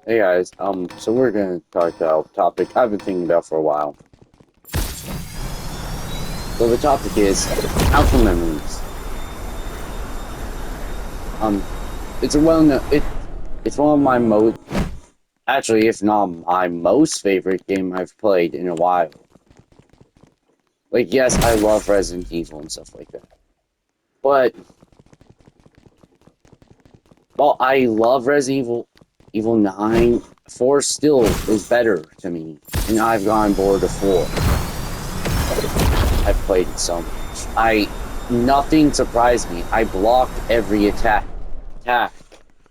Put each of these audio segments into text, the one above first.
Hey guys, so we're gonna talk about a topic I've been thinking about for a while. So the topic is alpha memories. Um, it's a it's one of my most, actually, if not my most favorite game I've played in a while. Like, yes, I love Resident Evil and stuff like that, but while I love Evil 9, 4 still is better to me, and I've gone bored of 4. I've played it so much. Nothing surprised me. I blocked every attack,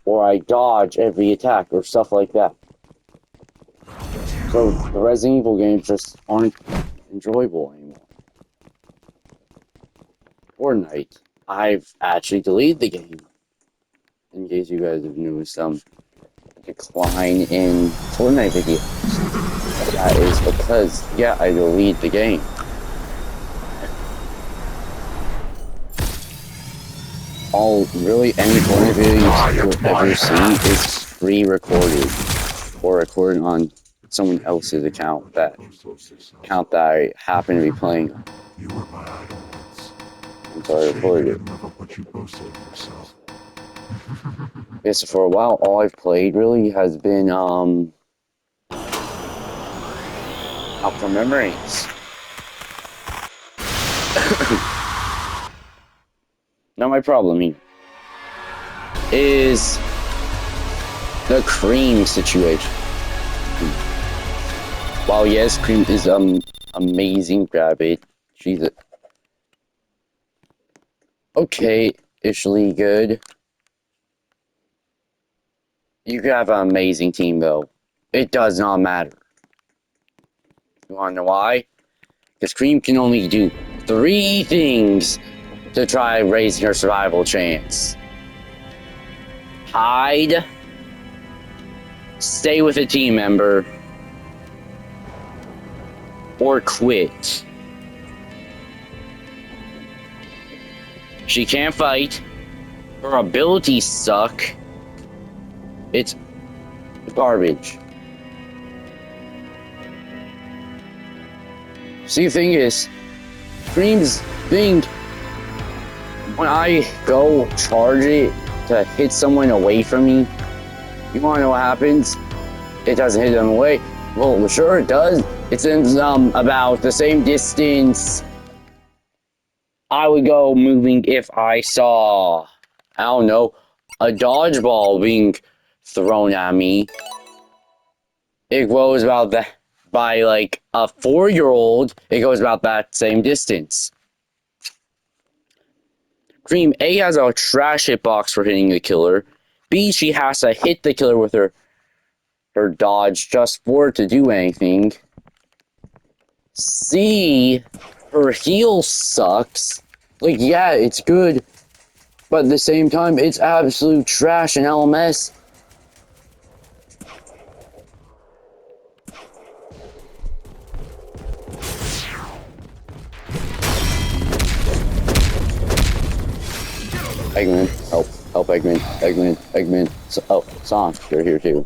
or I dodge every attack, or stuff like that. So the Resident Evil games just aren't enjoyable anymore. Fortnite, I've actually deleted the game. In case you guys have noticed some decline in Fortnite videos. That is because, yeah, I deleted the game. Really any Fortnite video you'll ever see is pre-recorded or recorded on someone else's account that I happen to be playing on. And so I recorded it. Yeah, so for a while all I've played really has been Alpha Memories. Now my problem here is the Cream situation. While yes, Cream is amazing, grab it. She's okay-ishly good. You could have an amazing team though. It does not matter. You wanna know why? Because Cream can only do 3 things to try raising her survival chance. Hide, stay with a team member, or quit. She can't fight. Her abilities suck. It's garbage. See, the thing is, Cream's thing, when I go charge it to hit someone away from me, you wanna know what happens? It doesn't hit them away. Well, sure it does. It's in about the same distance I would go moving if I saw, I don't know, a dodgeball being thrown at me. It goes about that, by like a 4-year-old, it goes about that same distance. Cream A has a trash hitbox for hitting the killer. B, she has to hit the killer with her dodge just for it to do anything. C, her heal sucks. Like, yeah, it's good, but at the same time, it's absolute trash in LMS. Eggman, help Eggman. So, oh, Sonic, you're here too.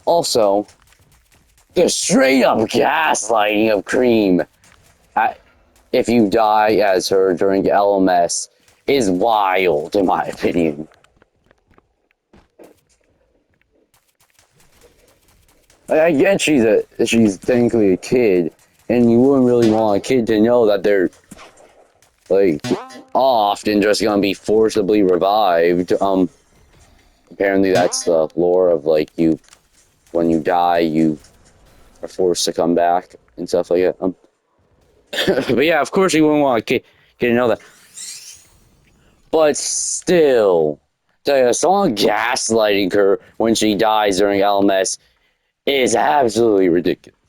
Also, the straight up gaslighting of Cream, if you die as her during LMS, is wild, in my opinion. I get she's technically a kid, and you wouldn't really want a kid to know that they're like oft and just gonna be forcibly revived. Apparently that's the lore of like when you die, you are forced to come back and stuff like that. But yeah, of course you wouldn't want a kid to know that. But still, someone gaslighting her when she dies during LMS is absolutely ridiculous.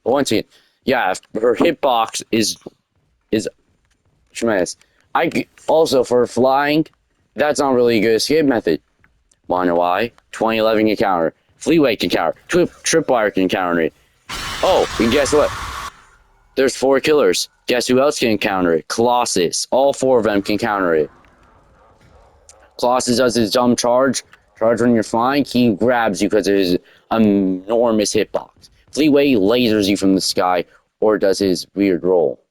But once again, yeah, her hitbox is tremendous. Also for flying, that's not really a good escape method. Wanna know why? 2011 can counter. Fleetway can counter. Tripwire can counter it. Oh, and guess what? There's 4 killers. Guess who else can counter it? Colossus. All four of them can counter it. Colossus does his dumb charge. Charge when you're flying. He grabs you because of his enormous hitbox. Fleetway lasers you from the sky or does his weird roll.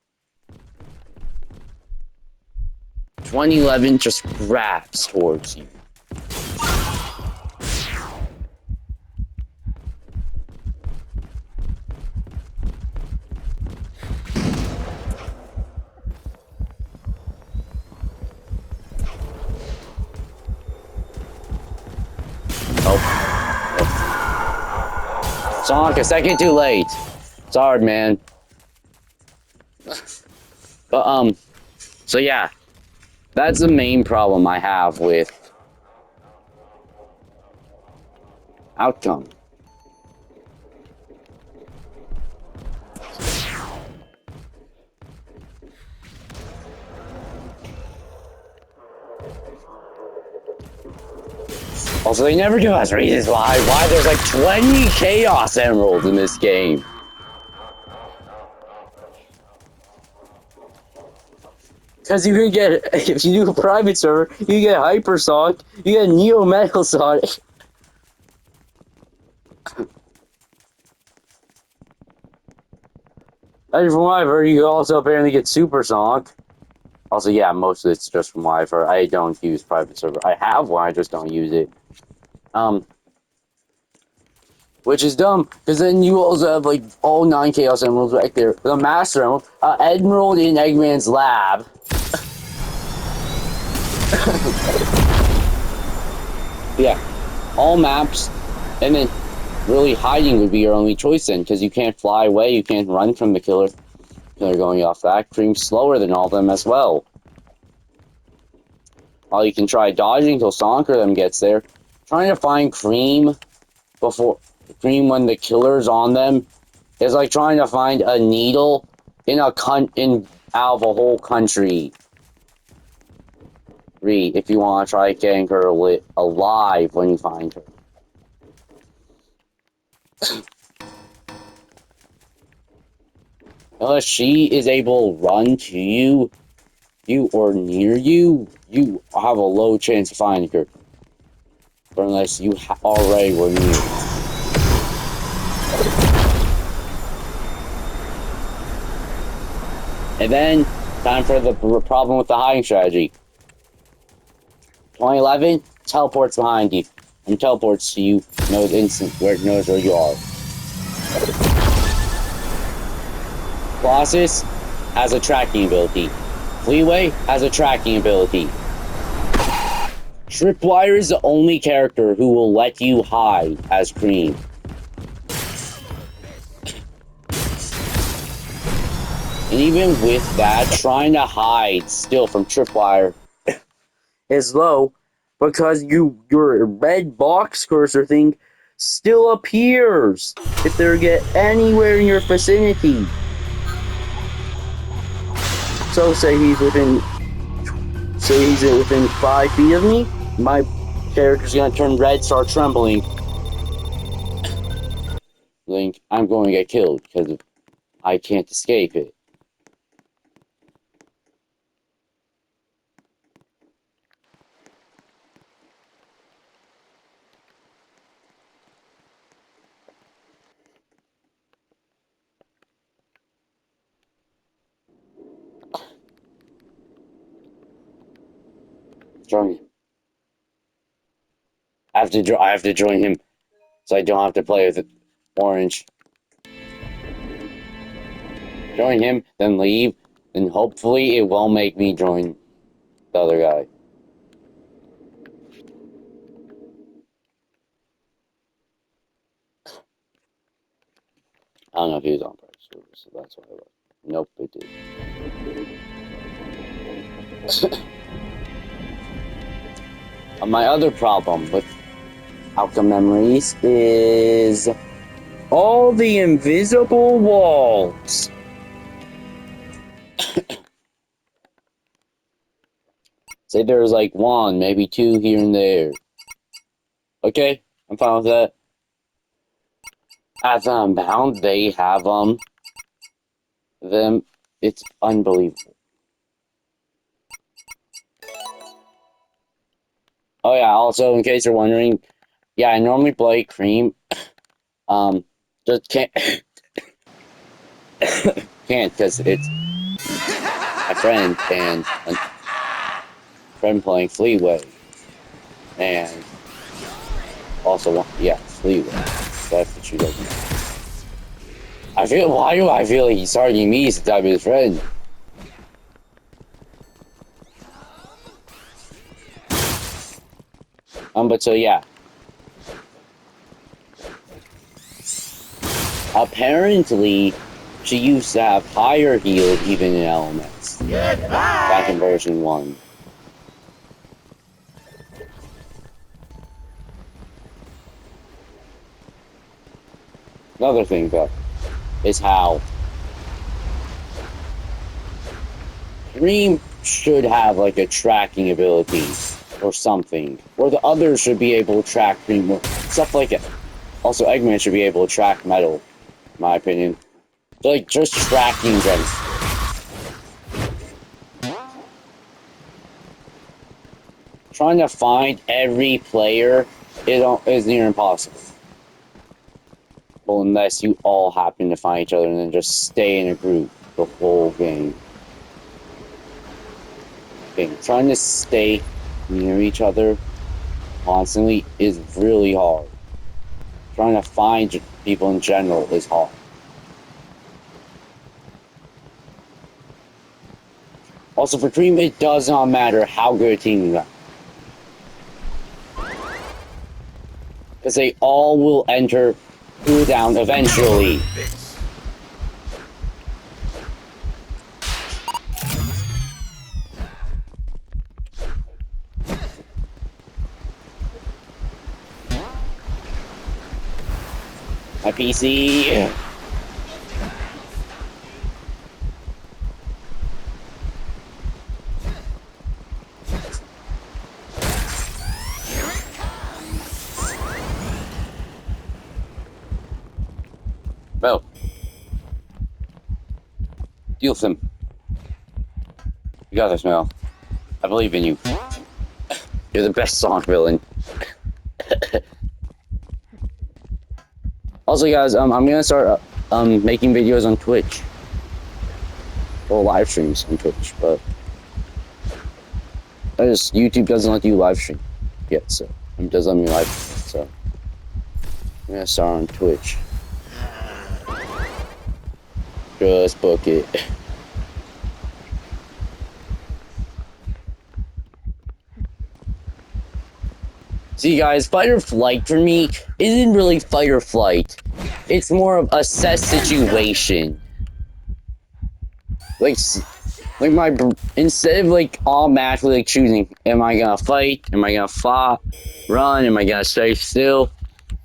2011 just grabs towards you. Oh. Sonic, a second too late. Sorry, man. But, so yeah. That's the main problem I have with Outcome. Also, they never give us reasons why there's like 20 Chaos Emeralds in this game. Because you can get, if you do a private server, you get Hyper Sonic, you get Neo Metal Sonic. And from what I've heard, you also apparently get Super Sonic. Also, yeah, most of it's just from what I've heard. I don't use private server. I have one, I just don't use it. Which is dumb, because then you also have, like, all 9 Chaos Emeralds right there. The Master Emerald, Emerald in Eggman's lab. Yeah, all maps, and then really hiding would be your only choice then, because you can't fly away, you can't run from the killer. They're going off that. Cream's slower than all of them as well. While you can try dodging until Sonic or them gets there. Trying to find Cream when the killer's on them is like trying to find a needle in out of a whole country. If you want to try getting her alive when you find her. Unless she is able to run to you or near you, you have a low chance of finding her. But unless you already were near. And then, time for the problem with the hiding strategy. 2011, teleports behind you. And teleports to you, knows where you are. Colossus has a tracking ability. Fleetway has a tracking ability. Tripwire is the only character who will let you hide as Cream. And even with that, trying to hide still from Tripwire is low because your red box cursor thing still appears if they get anywhere in your vicinity. So say he's within 5 feet of me, my character's gonna turn red, start trembling. Link, I'm going to get killed because I can't escape it. Join him. I have to join him, so I don't have to play with Orange. Join him, then leave, and hopefully it won't make me join the other guy. I don't know if he was on private server, so that's why I left. Nope, it did. My other problem with Outcome Memories is all the invisible walls. Say there's like 1, maybe 2 here and there. Okay, I'm fine with that. As Unbound, they have them It's unbelievable. Oh yeah, also in case you're wondering, yeah, I normally play Cream. Just can't can't because it's my friend and a friend playing Fleetway, and also yeah, Fleetway. That's what you like. Why do I feel like he's targeting me since I'm his friend? But so yeah. Apparently, she used to have higher heal even in elements. Back in version 1. Another thing though, is how Dream should have like a tracking ability or something. Or the others should be able to track Dream more. Stuff like it. Also, Eggman should be able to track Metal, in my opinion. So, like, just tracking them. Trying to find every player is near impossible. Well, unless you all happen to find each other and then just stay in a group the whole game. Trying to stay near each other constantly is really hard. Trying to find people in general is hard. Also, for Dream, it does not matter how good a team you are. Because they all will enter cooldown eventually. My PC. Well, deal with him. You got this, Mel. I believe in you. You're the best song villain. Also, guys, I'm gonna start making videos on Twitch. Or live streams on Twitch, but YouTube doesn't let you live stream yet, so it doesn't let me live stream, so I'm gonna start on Twitch. Just book it. See, guys, fight or flight for me isn't really fight or flight. It's more of assess situation. Like instead of like automatically like choosing, am I gonna fight? Am I gonna fly? Run? Am I gonna stay still?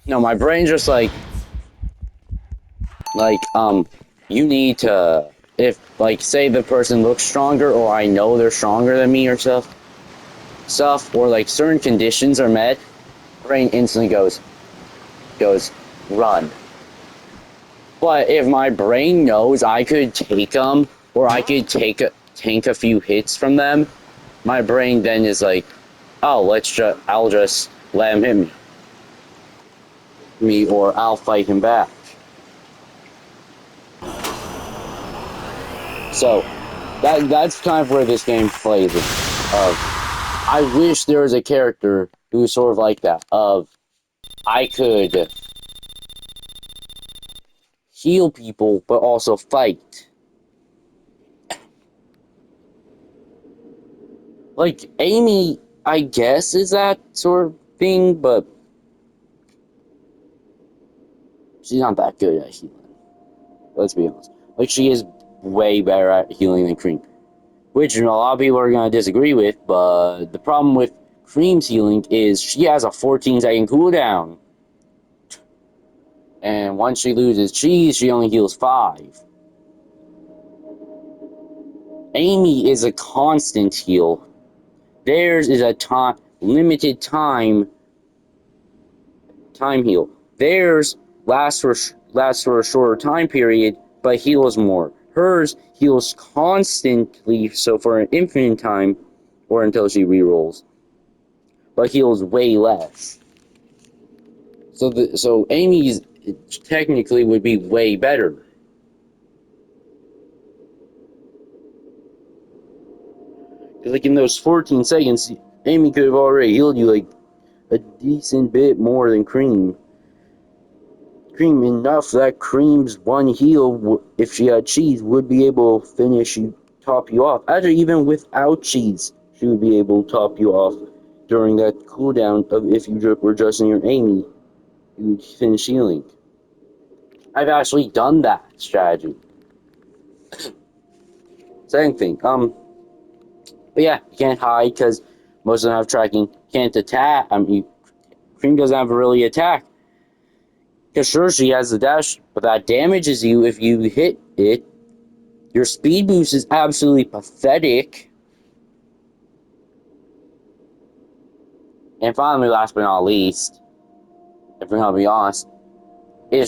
No, my brain's just like, you need to, if, like, say the person looks stronger, or I know they're stronger than me or stuff, or, like, certain conditions are met, brain instantly goes, run. But if my brain knows I could take them, or I could tank a few hits from them, my brain then is like, oh, I'll just let him hit me, or I'll fight him back. So, that's kind of where this game plays in. I wish there was a character who's sort of like that. I could heal people, but also fight. Like, Amy, I guess, is that sort of thing, but she's not that good at healing. Let's be honest. Like, she is way better at healing than Cream. Which a lot of people are going to disagree with, but the problem with Cream's healing is she has a 14-second cooldown. And once she loses cheese, she only heals 5. Amy is a constant heal. Theirs is a limited time heal. Theirs lasts for a shorter time period, but heals more. Hers heals constantly, so for an infinite time, or until she rerolls, but heals way less. So Amy's technically would be way better. Like in those 14 seconds, Amy could have already healed you like a decent bit more than Cream. Cream enough that Cream's one heal, if she had cheese, would be able to finish you, top you off. Actually, even without cheese, she would be able to top you off during that cooldown of if you were just near Amy, you would finish healing. I've actually done that strategy. Same thing. But yeah, you can't hide because most of them have tracking. Can't attack. Cream doesn't have a really attack. Because sure, she has the dash, but that damages you if you hit it. Your speed boost is absolutely pathetic. And finally, last but not least, if we're gonna be honest, it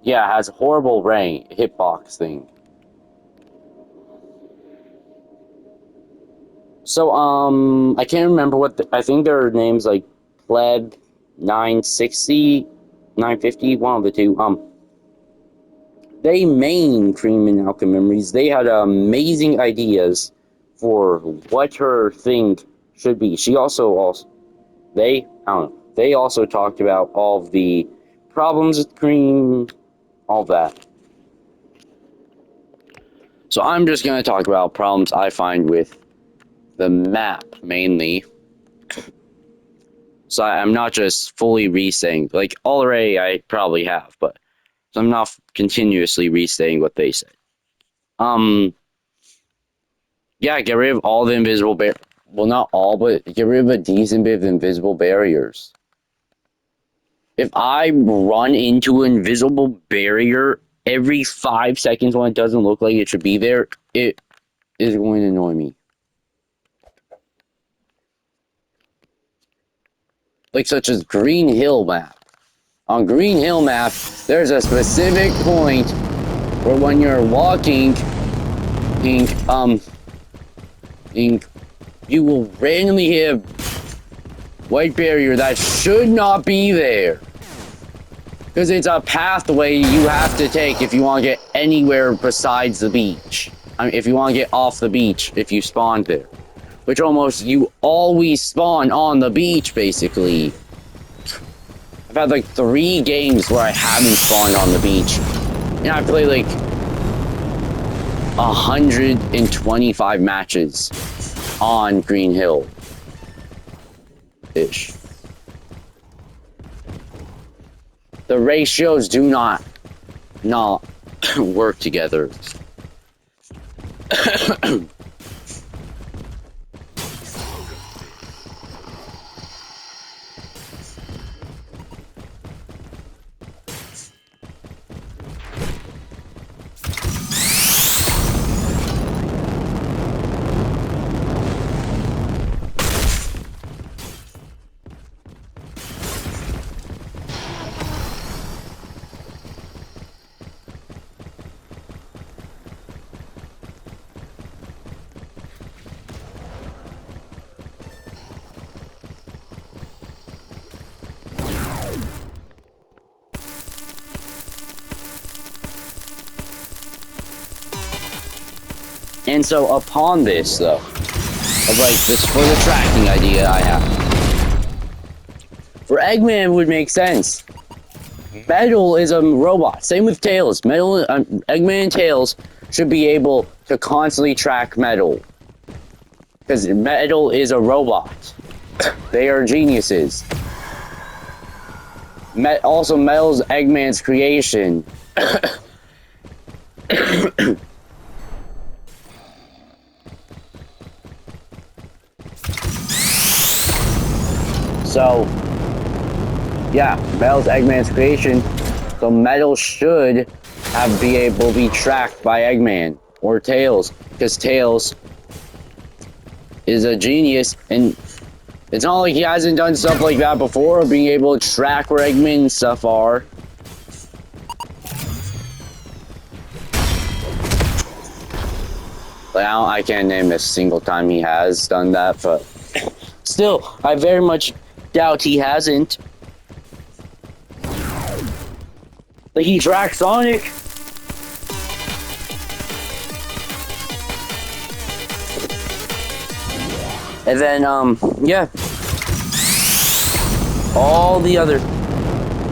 has a horrible range hitbox thing. So I can't remember I think their names like Pleb 960, 950, one of the two. They main Cream in Alchemy Memories. They had amazing ideas for what her thing should be. They also talked about all of the problems with Cream, all that. So I'm just going to talk about problems I find with the map, mainly. So I'm not just fully re-saying, like, already I probably have, but so I'm not continuously re-saying what they said. Yeah, get rid of all the invisible well, not all, but get rid of a decent bit of invisible barriers. If I run into an invisible barrier every 5 seconds when it doesn't look like it should be there, it is going to annoy me. Like such as Green Hill map. On Green Hill map, there's a specific point where when you're walking, you will randomly hit a white barrier that should not be there. Because it's a pathway you have to take if you want to get anywhere besides the beach. I mean, if you want to get off the beach, if you spawn there. Which almost, you always spawn on the beach, basically. I've had like 3 games where I haven't spawned on the beach. And I played like 125 matches on Green Hill. Ish. The ratios do not work together. And so upon this, though, of like this for the tracking idea I have, for Eggman it would make sense. Metal is a robot. Same with Tails. Eggman and Tails should be able to constantly track Metal, because Metal is a robot. They are geniuses. Also, Metal's Eggman's creation. So, yeah, Metal's Eggman's creation. So Metal should be able to be tracked by Eggman or Tails, because Tails is a genius, and it's not like he hasn't done stuff like that before, being able to track where Eggman and stuff are. now, I can't name a single time he has done that, but still, I very much doubt he hasn't. Like, he tracks Sonic. And then, yeah. All the other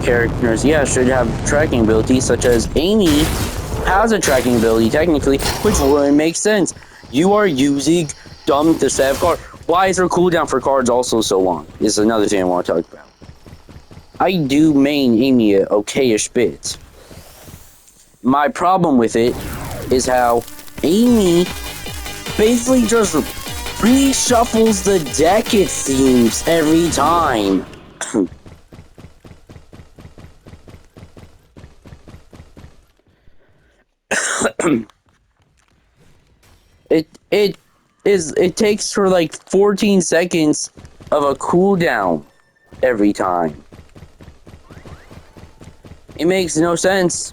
characters, yeah, should have tracking abilities, such as Amy has a tracking ability, technically, which wouldn't make sense. You are using dumb to save card. Why is her cooldown for cards also so long? Is another thing I want to talk about. I do main Amy a okayish bit. My problem with it is how Amy basically just reshuffles the deck, it seems, every time. It takes for like 14 seconds of a cooldown every time. It makes no sense.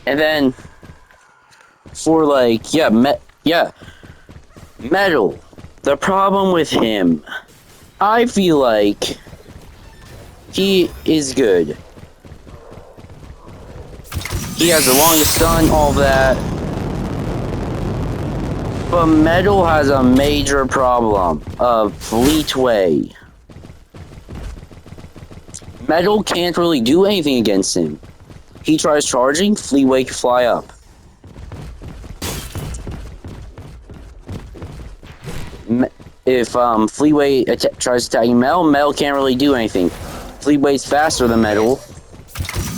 And then for like Metal. The problem with him, I feel like he is good. He has the longest stun, all that. But Metal has a major problem of Fleetway. Metal can't really do anything against him. He tries charging, Fleetway can fly up. If Fleetway tries attacking Metal can't really do anything. Fleetway's faster than Metal,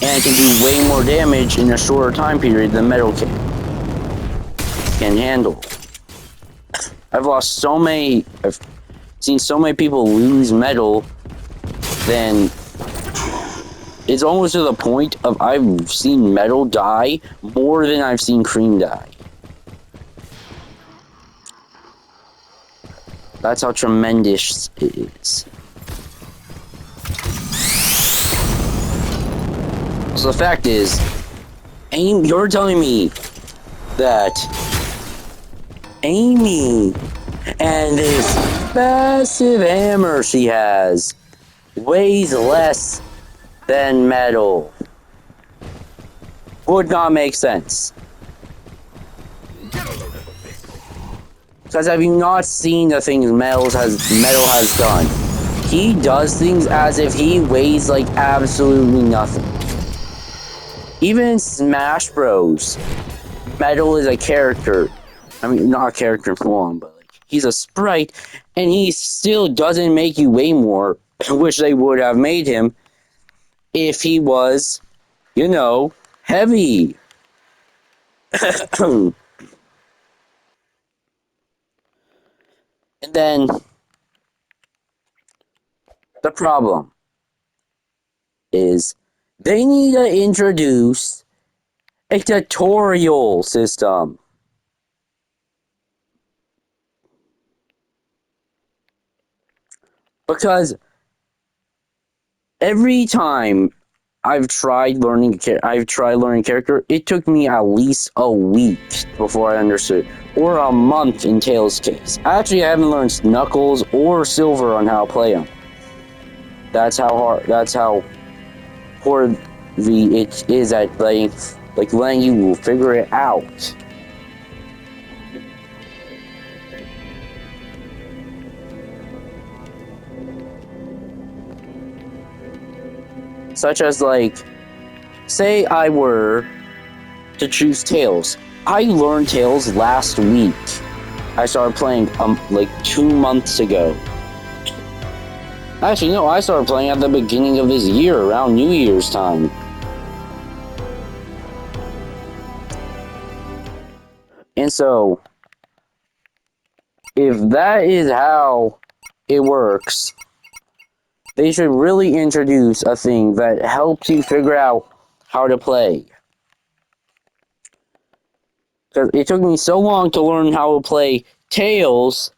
and can do way more damage in a shorter time period than Metal can handle. I've seen so many people lose Metal, then it's almost to the point of I've seen Metal die more than I've seen Cream die. That's how tremendous it is. So the fact is, you're telling me that Amy and this massive hammer she has weighs less than Metal. Would not make sense. Because have you not seen the things Metal has done? He does things as if he weighs like absolutely nothing. Even in Smash Bros, Metal is a character. I mean, not a character in form, but like, he's a sprite, and he still doesn't make you weigh more, which they would have made him if he was, heavy. And then the problem is they need to introduce a tutorial system. Because every time I've tried learning character, it took me at least a week before I understood. Or a month in Tails' case. Actually, I haven't learned Knuckles or Silver on how to play them. That's how poor it is at letting you figure it out. Such as say I were to choose Tails. I learned Tails last week. I started playing 2 months ago. Actually, no, I started playing at the beginning of this year, around New Year's time. And so, if that is how it works, they should really introduce a thing that helps you figure out how to play. Because it took me so long to learn how to play Tails,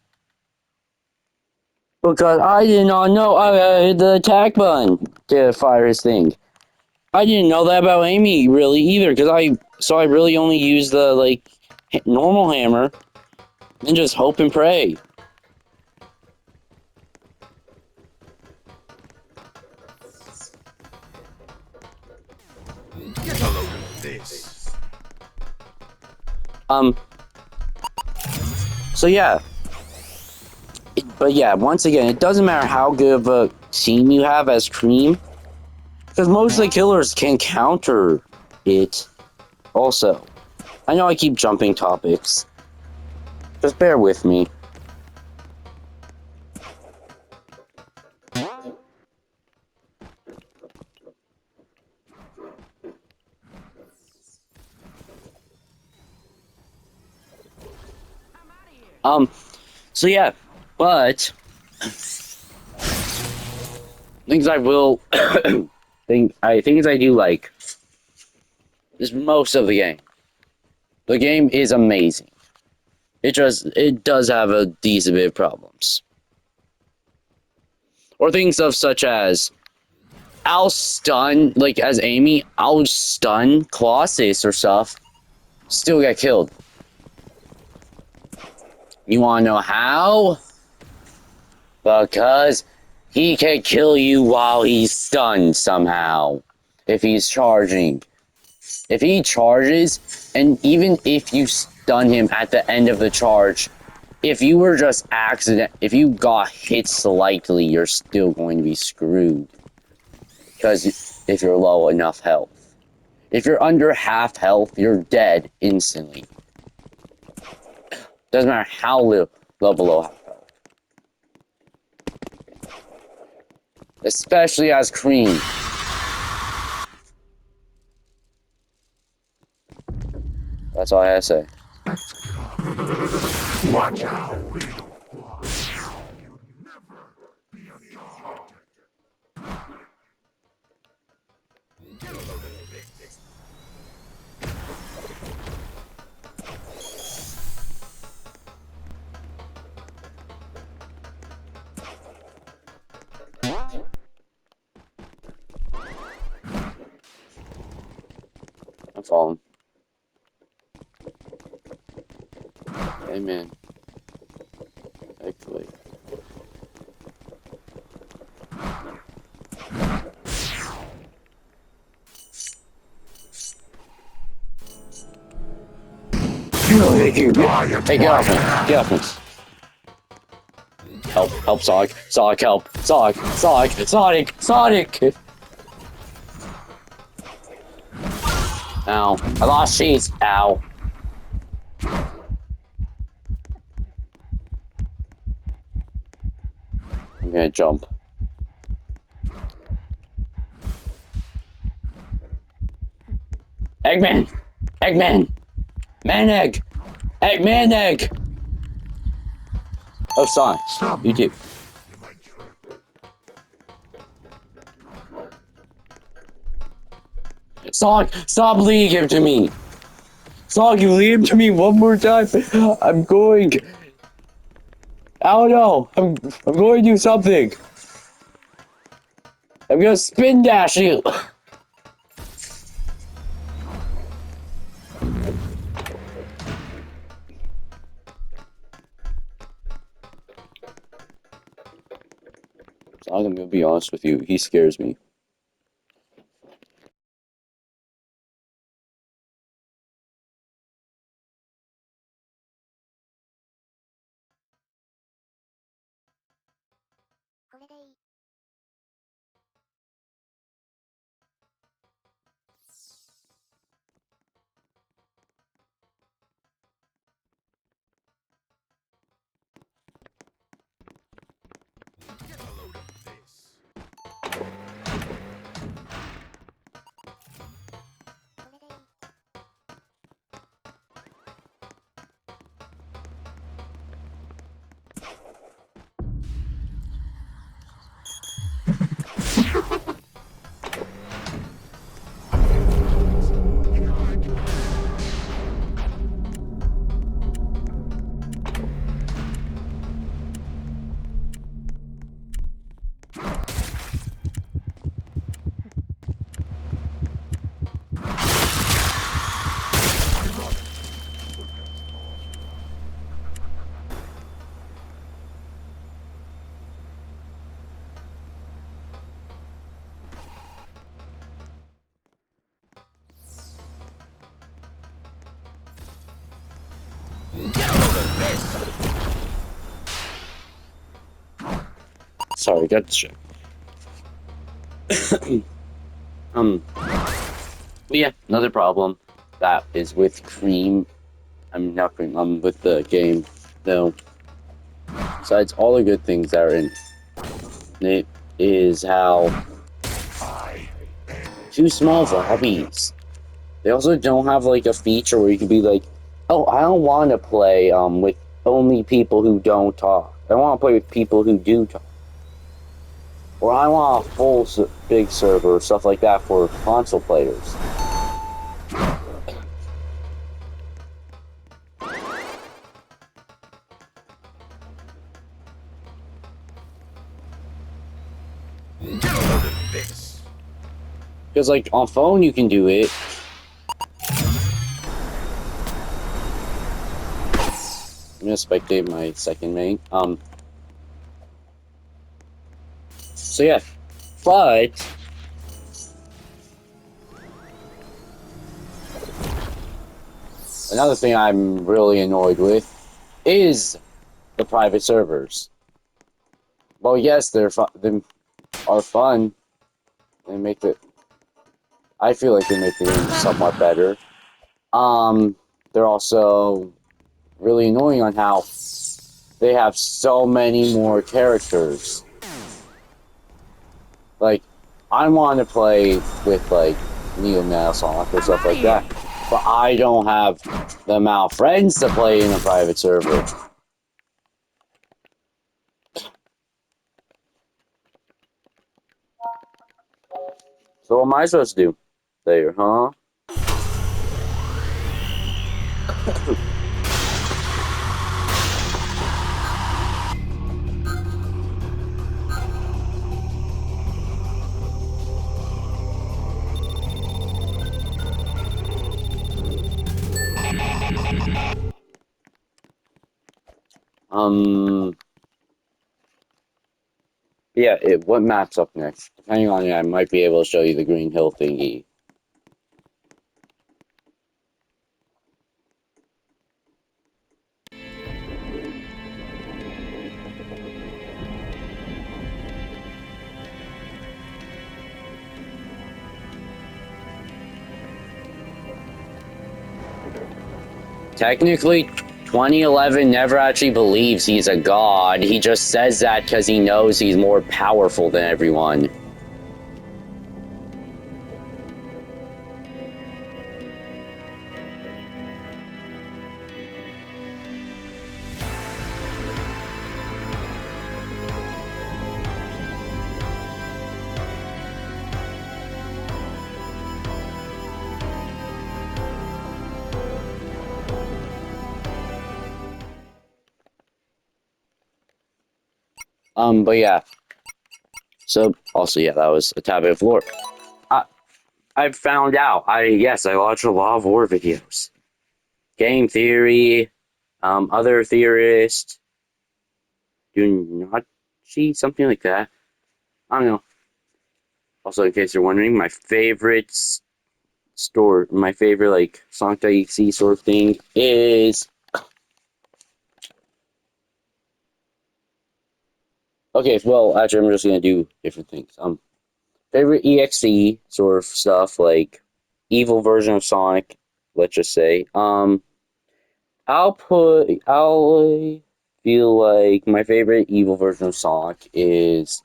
Because I did not know I hit the attack button to fire his thing. I didn't know that about Amy really either, because I really only use the like normal hammer and just hope and pray. Get a load of this. So yeah. But yeah, once again, it doesn't matter how good of a team you have as Cream, because most of the killers can counter it. Also, I know I keep jumping topics. Just bear with me. So yeah, but things I will things I do like is most of the game. The game is amazing. It does have a decent bit of problems. Or things of such as I'll stun, like as Amy, I'll stun Colossus or stuff, still get killed. You wanna know how? Because he can kill you while he's stunned somehow. If he's charging. If he charges, and even if you stun him at the end of the charge, if you were just if you got hit slightly, you're still going to be screwed. Because if you're low enough health. If you're under half health, you're dead instantly. Doesn't matter how low below half health. Especially as Cream. That's all I have to say. Watch out. I'm falling. Amen. Actually. Hey, get off me. Get off me. Help, help, Sonic. Sonic, help. Sonic, Sonic, Sonic, Sonic! Ow. I lost cheese. Ow. I'm gonna jump. Eggman! Eggman! Man-egg! Eggman-egg! Oh, Sonic. You too. Sonic, stop leading him to me! Sonic, you lead him to me one more time. I'm going. I don't know. I'm going to do something. I'm gonna spin dash you. Sonic, I'm gonna be honest with you. He scares me. Get a load of this. Sorry, got distracted. But yeah, another problem that is with Cream. I'm not Cream. With the game. No. Besides all the good things that are in it, is how too small for hobbies. They also don't have like a feature where you can be like, oh, I don't want to play with only people who don't talk. I want to play with people who do talk. Or I want a full big server or stuff like that for console players. Downloaded this. Because like on phone you can do it. I'm gonna spectate my second main. So yeah, but another thing I'm really annoyed with is the private servers. Well, yes, they are fun. They make it. I feel like they make the game somewhat better. They're also really annoying on how they have so many more characters. Like, I want to play with like Neo Metal Sonic or stuff like that, but I don't have the amount of friends to play in a private server. So what am I supposed to do there, huh? Yeah, what map's up next? Depending on it, I might be able to show you the Green Hill thingy. Technically, 2011 never actually believes he's a god. He just says that because he knows he's more powerful than everyone. But yeah. So, also, yeah, that was a tad bit of lore. I found out. Yes, I watch a lot of lore videos. Game theory, other theorists do not see something like that. I don't know. Also, in case you're wondering, my favorite my favorite like Sonic.exe sort of thing is okay. Well, actually, I'm just gonna do different things. Favorite EXE sort of stuff like evil version of Sonic. Let's just say. I'll feel like my favorite evil version of Sonic is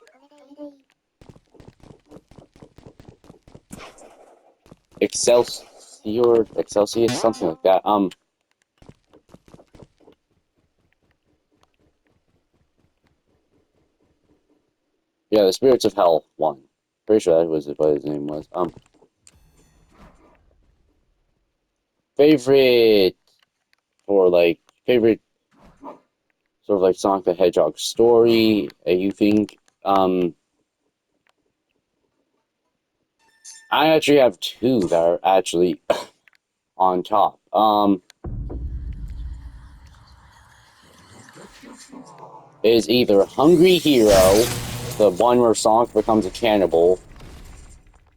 Excelsior, something like that. Yeah, the Spirits of Hell one. Pretty sure that was what his name was. Favorite or like favorite sort of like Sonic the Hedgehog story. You think? I actually have two that are actually on top. Is either Hungry Hero, the one where Sonic becomes a cannibal,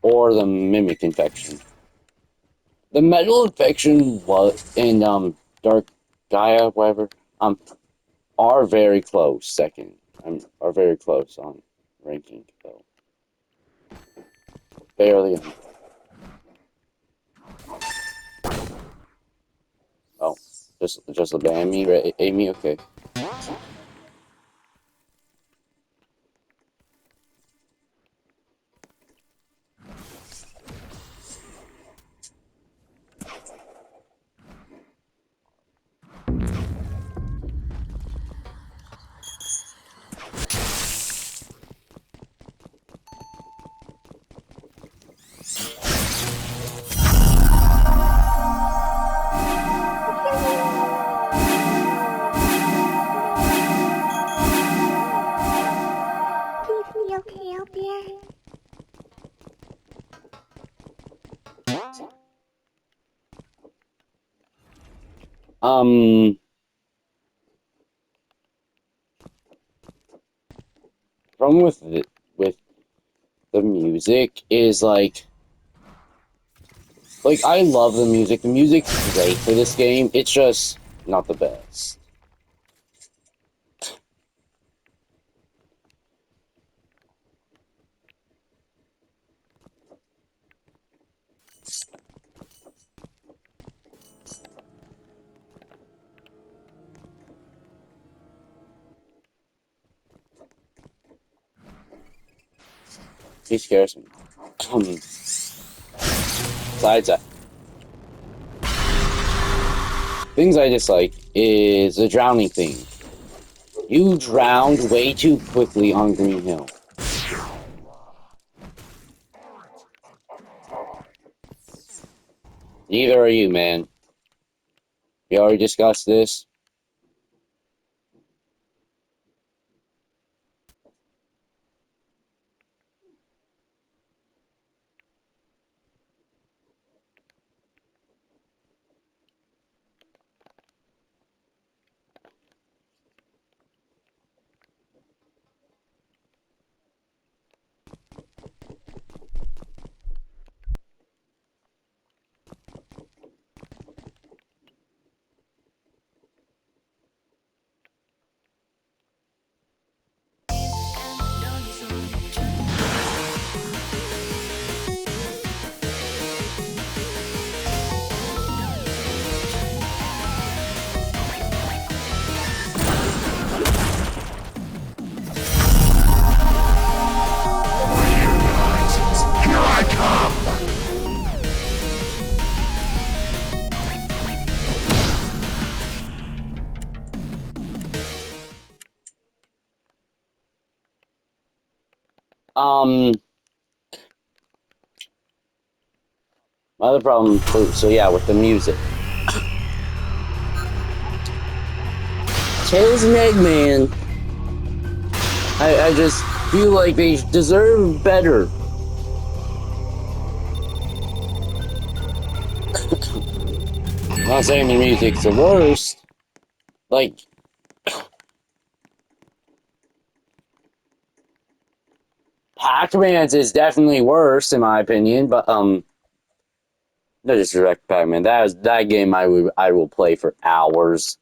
or the Mimic Infection. The Metal Infection was in Dark Gaia, whatever. Um, are very close second. Are very close on ranking though. Barely. Oh, just a Amy, right? Amy, okay. Okay, out there. Um, problem with the music is like I love the music. The music's great for this game. It's just not the best. He scares me. Besides that, things I dislike is the drowning thing. You drowned way too quickly on Green Hill. Neither are you, man. We already discussed this. Um, my other problem, so yeah, with the music. Tails and Eggman, I just feel like they deserve better. I'm not saying the music's the worst. Like, Pac-Man's is definitely worse in my opinion, but no disrespect, Pac-Man. That game I will play for hours.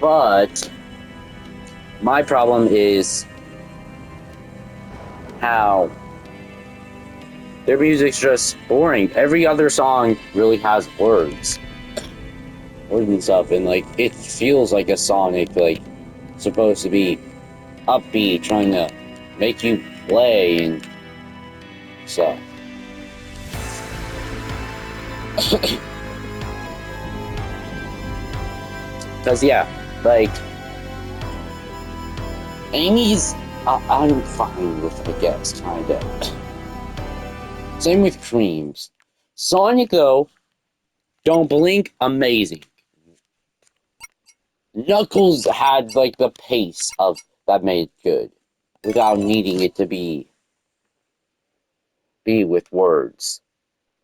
But my problem is how their music's just boring. Every other song really has words and stuff, and like it feels like a Sonic like supposed to be upbeat, trying to make you play and stuff. Cause yeah, like Amy's, I'm fine with, I guess, kinda. Same with Creams. Sonic though, don't blink, amazing. Knuckles had like the pace of that made it good, without needing it to be with words.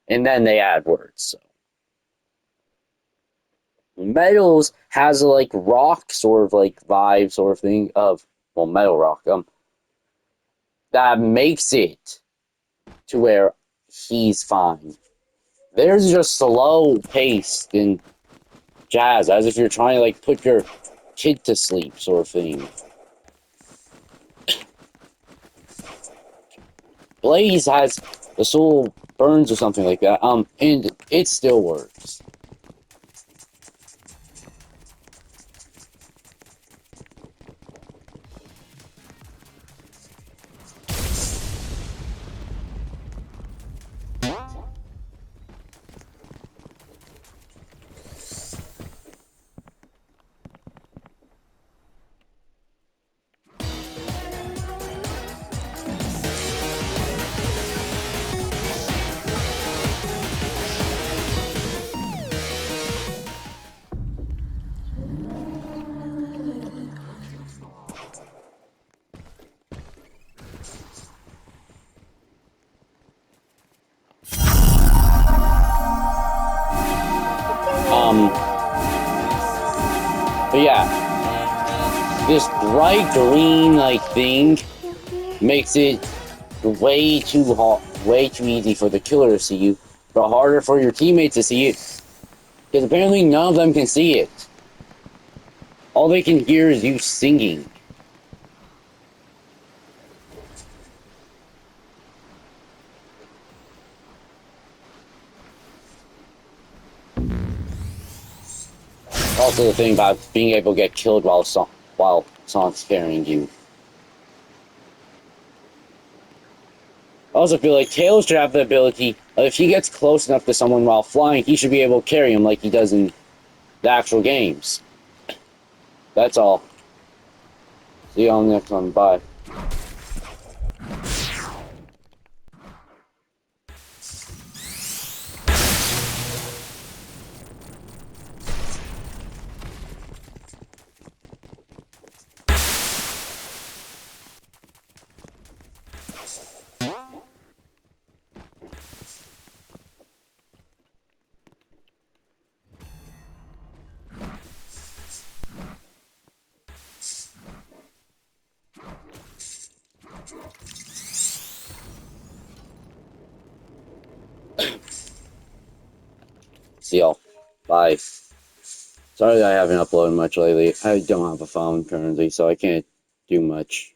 And then they add words. So. Metals has a like rock sort of like vibe sort of thing of Metal Rock that makes it to where he's fine. Theirs is just slow paced and jazz, as if you're trying to like put your kid to sleep, sort of thing. Blaze has the soul burns or something like that, and it still works. But yeah, this bright green like thing makes it way too hot, way too easy for the killer to see you, but harder for your teammates to see it. Because apparently none of them can see it. All they can hear is you singing. Also the thing about being able to get killed while Sonic's carrying you. I also feel like Tails should have the ability of if he gets close enough to someone while flying, he should be able to carry him like he does in the actual games. That's all. See you on the next one. Bye. See y'all. Bye. Sorry that I haven't uploaded much lately. I don't have a phone currently, so I can't do much.